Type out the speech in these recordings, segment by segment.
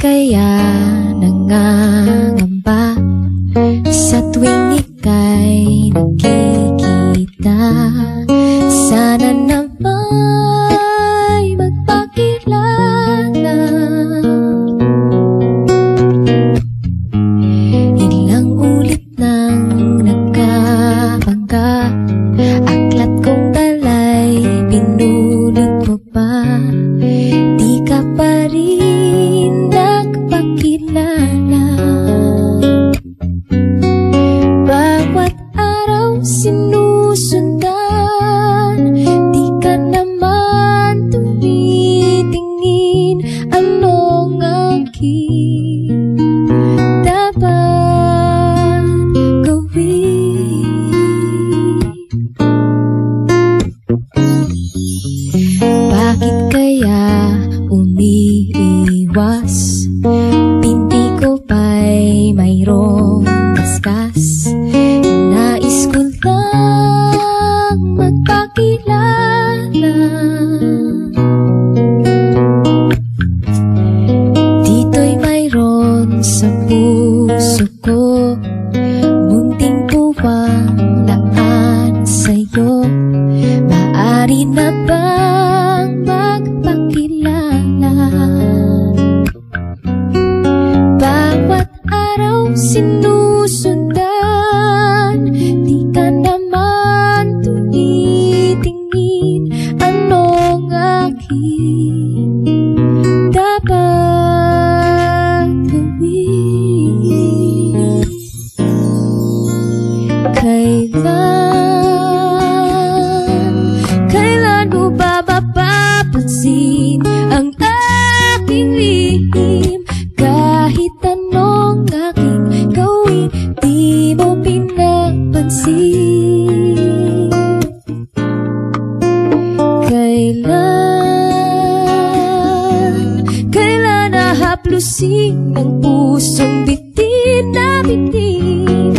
kaya nangangamba sa tuwing ika'y nagkikita? Sana na may magpakilala. Ilang ulit nang nagkabangga, aklat kong dalay pinulot mo pa. Di ka pa rin nagpakilala. Bawat araw sinusundan, di ka naman tumitingin. Anong aking dapat gawin? Bakit kaya umiiwas? Pinti ko ba'y mayroong kaskas? Nais ko lang magpakilala. Dito'y mayroon sa puso ko, munting puwang daan sa'yo. Maaari na bang magpakilala? Bawat araw sinusundan, di ka naman tumitingin. Anong aking dapat gawin? Kailan mo ba mapapansin ang aking lihim? Kahit anong aking gawin, di mo pinapansin. Kailan nahaplusin ang pusong bitin na bitin?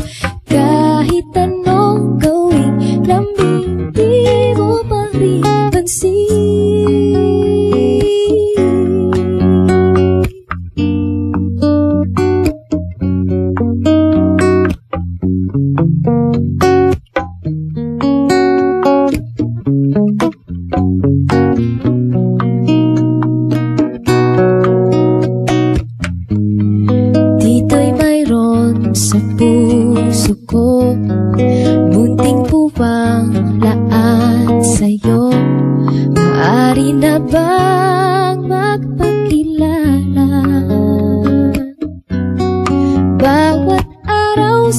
Kahit anong gawin, lambing, di mo pa rin pansin. Dito'y mayroon sa puso ko, munting puwang laan sa'yo. Maaari na bang magpakilala? Bawat araw